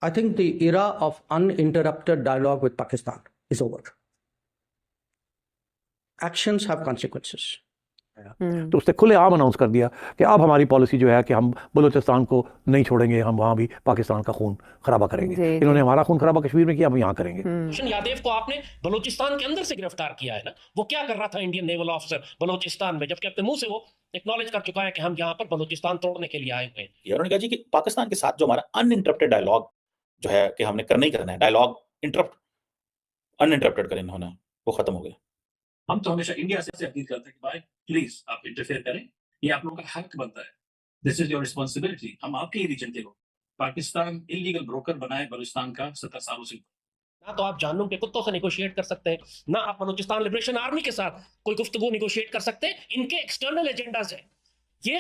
I think the era of uninterrupted dialogue with Pakistan is over. Actions have consequences. तो उसने खुलेआम announce कर दिया कि अब हमारी पॉलिसी जो है कि हम बलूचिस्तान को नहीं छोड़ेंगे, हम वहाँ भी पाकिस्तान का खून खराबा करेंगे। इन्होंने हमारा खून खराबा कश्मीर में किया, हम यहाँ करेंगे। यादेव को आपने बलूचिस्तान के अंदर से गिरफ्तार किया है ना, वो क्या कर रहा था इंडियन नेवल ऑफिसर बलूचिस्तान में, जबकि अपने मुंह से वो एक्नॉलेज कर चुका है कि हम यहाँ पर बलूचिस्तान तोड़ने के लिए आए हुए हैं। उन्होंने कहा जी कि पाकिस्तान के साथ जो हमारा अनइंटरप्टेड डायलॉग जो है कि हमने करना ही करना है, डायलॉग अनइंटरप्टेड करें उन्होंने, वो खत्म हो गया। हम तो हमेशा इंडिया से अपील करते हैं कि भाई प्लीज आप इंटरफेयर करें, ये आप लोगों का हक बनता है, दिस इज योर रिस्पॉन्सिबिलिटी। हम आपके ही रीजन के लोग, पाकिस्तान इलीगल ब्रोकर बनाए बलूचिस्तान का 70 सालों से। ना तो आप जानूं के कुत्तों से निगोशिएट कर सकते हैं, ना आप बलूचिस्तान लिबरेशन आर्मी के साथ कोई गुफ्तगू निगोशिएट कर सकते हैं। इनके एक्सटर्नल एजेंडाज है, ये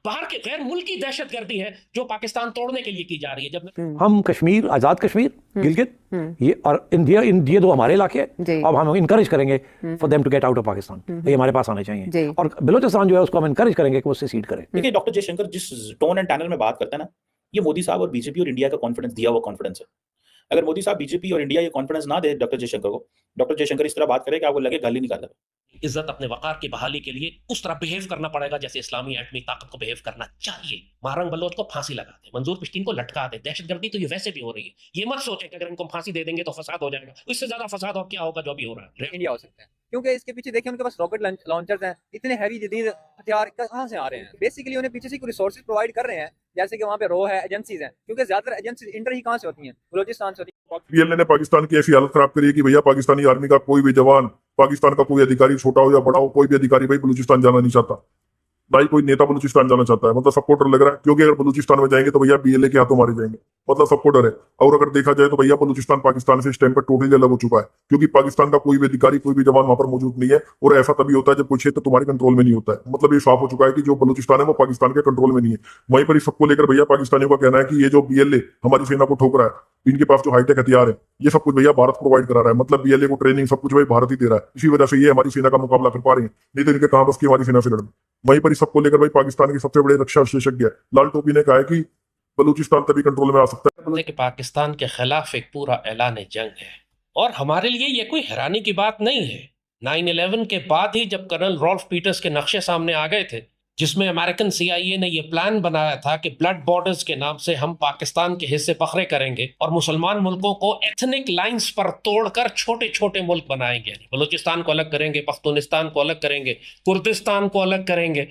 बाहर के गैर मुल्की दहशतगर्दी है जो पाकिस्तान तोड़ने के लिए की जा रही है। जब हम कश्मीर, आजाद कश्मीर, गिलगित, ये और इंडिया, ये दो हमारे इलाके हैं। अब हम इनकरेज करेंगे for them to get out of Pakistan, ये हमारे पास आने चाहिए। और बलूचिस्तान जो है उसको हम इनकरेज करेंगे कि वो उससे सीड करे। देखिए डॉक्टर जयशंकर जिस टोन एंड टैनल में बात करते हैं ना, ये मोदी साहब और बीजेपी और इंडिया का कॉन्फिडेंस दिया हुआ कॉन्फिडेंस है। अगर मोदी साहब, बीजेपी और इंडिया ये कॉन्फिडेंस ना दे डॉक्टर जयशंकर को, डॉक्टर जयशंकर इस तरह बात करे कि आपको लगे गल ही निकाल रहे। इज्जत अपने वकार की बहाली के लिए उस तरह बिहेव करना पड़ेगा जैसे इस्लामी एटमी ताकत को बिहेव करना चाहिए। महारंग बलोच को फांसी लगा दे, मंजूर पश्तीन को लटका दे। दहशतगर्दी तो ये वैसे भी हो रही है, ये मत सोचें कि अगर इनको फांसी दे देंगे तो फसाद हो जाएगा। इससे ज्यादा फसाद और क्या होगा जो भी हो रहा है। इंडिया हो सकता है क्योंकि इसके पीछे देखिए उनके पास रॉकेट लॉन्चर्स हैं, इतने हैवी जदीद हथियार कहाँ से आ रहे हैं। बेसिकली उन्हें पीछे से रिसोर्सेज प्रोवाइड कर रहे हैं, जैसे कि वहाँ पे रो है, एजेंसीज हैं, क्योंकि ज्यादातर एजेंसीज इंटर ही कहाँ से होती हैं, बलूचिस्तान से होती है। पीएलए ने पाकिस्तान की ऐसी हालत खराब करी है कि भैया पाकिस्तानी आर्मी का कोई भी जवान, पाकिस्तान का कोई अधिकारी, छोटा हो या बड़ा हो, कोई भी अधिकारी भाई बलूचिस्तान जाना नहीं चाहता, ना ही कोई नेता बलूचिस्तान जाना चाहता है। मतलब सबको डर लग रहा है, क्योंकि अगर बलूचिस्तान में जाएंगे तो भैया पीएलए के हाथों मारे जाएंगे, मतलब सबको डर है। और अगर देखा जाए तो भैया बलूचिस्तान पाकिस्तान से इस टाइम पर टोटली अलग हो चुका है, क्योंकि पाकिस्तान का कोई भी अधिकारी, कोई भी जवान वहां पर मौजूद नहीं है। और ऐसा तभी होता है जब कोई क्षेत्र तुम्हारे कंट्रोल में नहीं होता है। मतलब ये साफ हो चुका है कि जो बलूचिस्तान है वो पाकिस्तान के कंट्रोल में नहीं है। वहीं पर इस सबको लेकर भैया पाकिस्तानियों का कहना है कि ये जो बीएलए हमारी सेना को ठोक रहा है, इनके पास जो हाईटेक हथियार है, ये सब कुछ भैया भारत प्रोवाइड करा रहा है। मतलब बीएलए को ट्रेनिंग सब कुछ भाई भारत ही दे रहा है, इसी वजह से ये हमारी सेना का मुकाबला कर पा रहे हैं, नहीं तो इनके कहां बस की हमारी सेना से लड़ना। वहीं पर इस सबको लेकर भाई पाकिस्तान के सबसे बड़े रक्षा विशेषज्ञ लाल टोपी ने कहा है कि बलूचिस्तान तभी कंट्रोल में आ सकता है। कि पाकिस्तान के खिलाफ एक पूरा ऐलान जंग है, और हमारे लिए ये कोई हैरानी की बात नहीं है। 9/11 के बाद ही जब कर्नल रॉल्फ पीटर्स के नक्शे सामने आ गए थे, जिसमें अमेरिकन CIA ने यह प्लान बनाया था कि ब्लड बॉर्डर्स के नाम से हम पाकिस्तान के हिस्से बखरे करेंगे और मुसलमान मुल्कों को एथनिक लाइंस पर तोड़कर छोटे छोटे मुल्क बनाएंगे। बलूचिस्तान को अलग करेंगे, पख्तूनिस्तान को अलग करेंगे, कुर्दिस्तान को अलग करेंगे।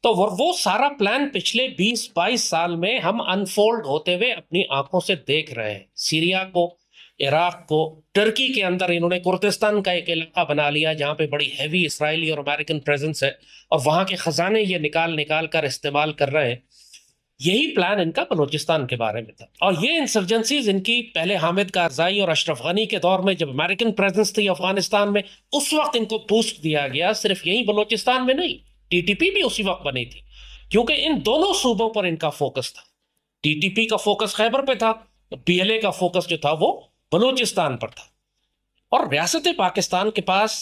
तो वो सारा प्लान पिछले 20-22 साल में हम अनफोल्ड होते हुए अपनी आंखों से देख रहे हैं। सीरिया को, इराक को, टर्की के अंदर इन्होंने कुर्दिस्तान का एक इलाका बना लिया जहां पे बड़ी हैवी इसराइली और अमेरिकन प्रेजेंस है, और वहां के खजाने ये निकाल कर इस्तेमाल कर रहे हैं। यही प्लान इनका बलूचिस्तान के बारे में था। और ये इंसर्जेंसीज इनकी पहले हामिद कारजाई और अशरफ गनी के दौर में, जब अमेरिकन प्रेजेंस थी अफगानिस्तान में, उस वक्त इनको बूस्ट दिया गया। सिर्फ यही बलूचिस्तान में नहीं, TTP भी उसी वक्त बनी थी, क्योंकि इन दोनों सूबों पर इनका फोकस था। TTP का फोकस खैबर पे था, PLA का फोकस जो था वो बलूचिस्तान पर था। और रियासत पाकिस्तान के पास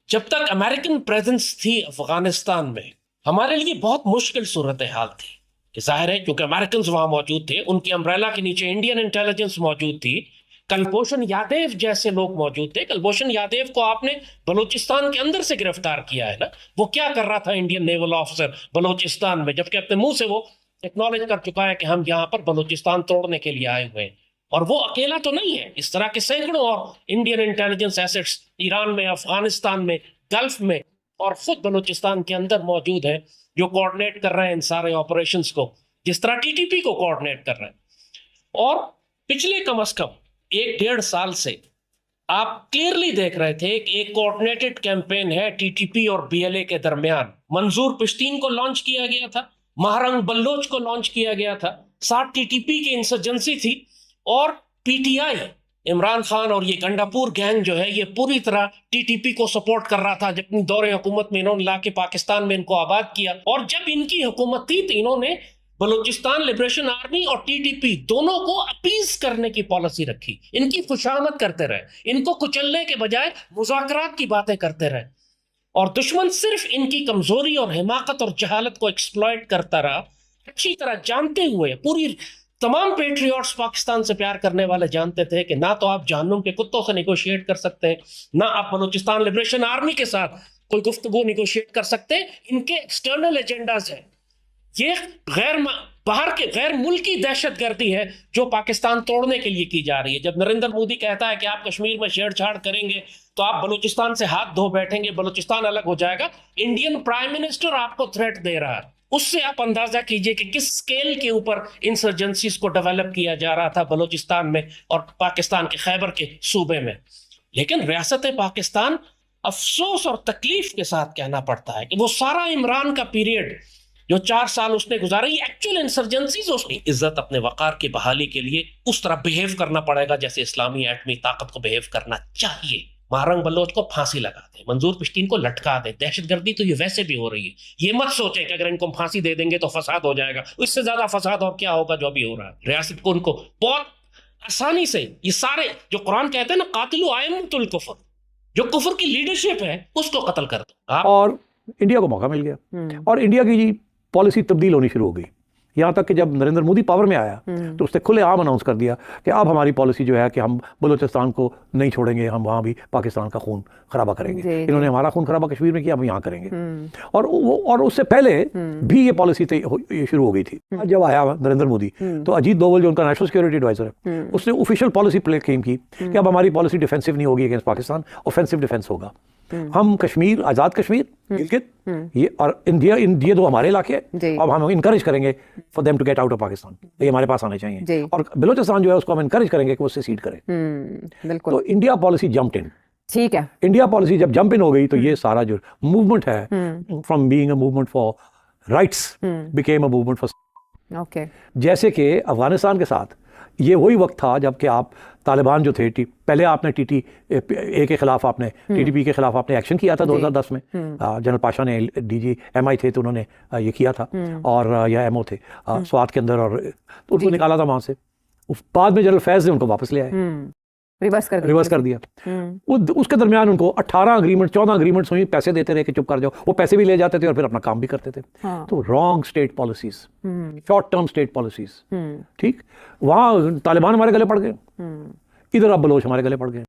जब तक अमेरिकन प्रेजेंस थी अफगानिस्तान में, हमारे लिए बहुत मुश्किल सूरत हाल थी। कि जाहिर है क्योंकि अमेरिकन वहां मौजूद थे, उनकी अम्ब्रेला के नीचे इंडियन इंटेलिजेंस मौजूद थी, कुलभूषण यादव जैसे लोग मौजूद थे। कुलभूषण यादव को आपने बलूचिस्तान के अंदर से गिरफ्तार किया है ना, वो क्या कर रहा था इंडियन नेवल ऑफिसर बलूचिस्तान में, जबकि अपने मुंह से वो एक्नॉलेज कर चुका है कि हम यहाँ पर बलूचिस्तान तोड़ने के लिए आए हुए हैं। और वो अकेला तो नहीं है, इस तरह के सैकड़ों और इंडियन इंटेलिजेंस एसेट्स ईरान में, अफगानिस्तान में, गल्फ में और खुद बलूचिस्तान के अंदर मौजूद है, जो कोऑर्डिनेट कर रहे हैं इन सारे ऑपरेशंस को, जिस तरह TTP को कोऑर्डिनेट कर रहे हैं। और पिछले कम से कम 1-1.5 साल से आप क्लियरली देख रहे थे कि एक कोऑर्डिनेटेड कैंपेन है TTP और BLA के दरमियान। मंजूर पश्तीन को लॉन्च किया गया था, महारंग बल्लोच को लॉन्च किया गया था, साथ TTP की इंसर्जेंसी थी, और PTI इमरान खान और ये गंडापुर गैंग जो है ये पूरी तरह TTP को सपोर्ट कर रहा था। जब अपनी दौरे हुकूमत में इन्होंने लाके पाकिस्तान में इनको आबाद किया, और जब इनकी हुकूमत थी तो इन्होंने बलूचिस्तान लिबरेशन आर्मी और TTP दोनों को अपीज करने की पॉलिसी रखी, इनकी खुशामद करते रहे, इनको कुचलने के बजाय मुज़ाकरात की बातें करते रहे। और दुश्मन सिर्फ इनकी कमजोरी और हिमाकत और जहालत को एक्सप्लॉइट करता रहा, अच्छी तरह जानते हुए, पूरी तमाम पेट्रियट्स पाकिस्तान से प्यार करने वाले जानते थे कि ना तो आप जहन्नुम के कुत्तों से निगोशिएट कर सकते हैं, ना आप बलूचिस्तान लिबरेशन आर्मी के साथ कोई गुफ्तगू निगोशिएट कर सकते हैं। इनके एक्सटर्नल एजेंडाज हैं, ये बाहर के गैर मुल्की दहशतगर्दी है जो पाकिस्तान तोड़ने के लिए की जा रही है। जब नरेंद्र मोदी कहता है कि आप कश्मीर में छेड़छाड़ करेंगे तो आप बलूचिस्तान से हाथ धो बैठेंगे, बलूचिस्तान अलग हो जाएगा, इंडियन प्राइम मिनिस्टर आपको थ्रेट दे रहा है। उससे आप अंदाजा कीजिए कि किस स्केल के ऊपर इंसर्जेंसीज को डेवलप किया जा रहा था बलूचिस्तान में और पाकिस्तान के खैबर के सूबे में। लेकिन रियासत पाकिस्तान, अफसोस और तकलीफ के साथ कहना पड़ता है कि वो सारा इमरान का पीरियड जो 4 साल उसने गुजारा, ये एक्चुअल इंसर्जेंसीज, उसकी इज्जत अपने वकार की बहाली के लिए उस तरह बिहेव करना पड़ेगा जैसे इस्लामी एटमी ताकत को बिहेव करना चाहिए। महारंग बलोच को फांसी लगा दे, मंजूर पश्तीन को लटका दे। दहशतगर्दी तो ये वैसे भी हो रही है, ये मत सोचे कि अगर इनको फांसी दे देंगे तो फसाद हो जाएगा। इससे ज्यादा फसाद और क्या होगा जो अभी हो रहा है। रियासत को उनको बहुत आसानी से ये सारे जो कुरान कहते हैं ना, कातिलु आइम्मतुल कुफ्र, जो कुफ्र की लीडरशिप है उसको कत्ल कर दो। और इंडिया को मौका मिल गया और इंडिया की जी पॉलिसी तब्दील होनी शुरू हो गई। यहाँ तक कि जब नरेंद्र मोदी पावर में आया तो उसने खुलेआम अनाउंस कर दिया कि अब हमारी पॉलिसी जो है कि हम बलूचिस्तान को नहीं छोड़ेंगे, हम वहाँ भी पाकिस्तान का खून खराबा करेंगे। इन्होंने हमारा खून खराबा कश्मीर में किया, हम यहाँ करेंगे। और उससे पहले भी ये पॉलिसी शुरू हो गई थी। जब आया नरेंद्र मोदी तो अजीत दोवल जो उनका नेशनल सिक्योरिटी एडवाइजर है, उसने ऑफिशियल पॉलिसी क्लेम की कि अब हमारी पॉलिसी डिफेंसिव नहीं होगी अगेंस्ट पाकिस्तान, ऑफेंसिव डिफेंस होगा। हम कश्मीर, आज़ाद कश्मीर, गिलगित, ये और इंडिया, ये दो हमारे इलाके हैं, अब हम इनकरेज करेंगे for them to get out of Pakistan, ये हमारे पास आने चाहिए। और बलूचिस्तान जो है उसको हम इनकरेज करेंगे कि वो उससे सीड करे। बिल्कुल। तो इंडिया पॉलिसी जंप्ड इन। ठीक है, इंडिया पॉलिसी जब जंप इन हो गई तो ये सारा जो मूवमेंट है from being a movement for rights became a movement for. Okay. जैसे कि अफगानिस्तान के साथ ये वही वक्त था जब कि आप तालिबान जो थे, पहले आपने TTP के खिलाफ आपने TTP के खिलाफ आपने एक्शन किया था 2010 में। जनरल पाशा ने DG MI थे तो उन्होंने ये किया था, और यह MO थे स्वात के अंदर, और तो उनको निकाला था वहाँ से। बाद में जनरल फैज ने उनको वापस ले आए, रिवर्स कर दिया। उसके दरमियान उनको 14 अग्रीमेंट्स हुई, पैसे देते रहे कि चुप कर जाओ, वो पैसे भी ले जाते थे और फिर अपना काम भी करते थे। तो wrong state policies, short term state policies. ठीक, वहाँ तालिबान हमारे गले पड़ गए, इधर अब बलोच हमारे गले पड़ गए।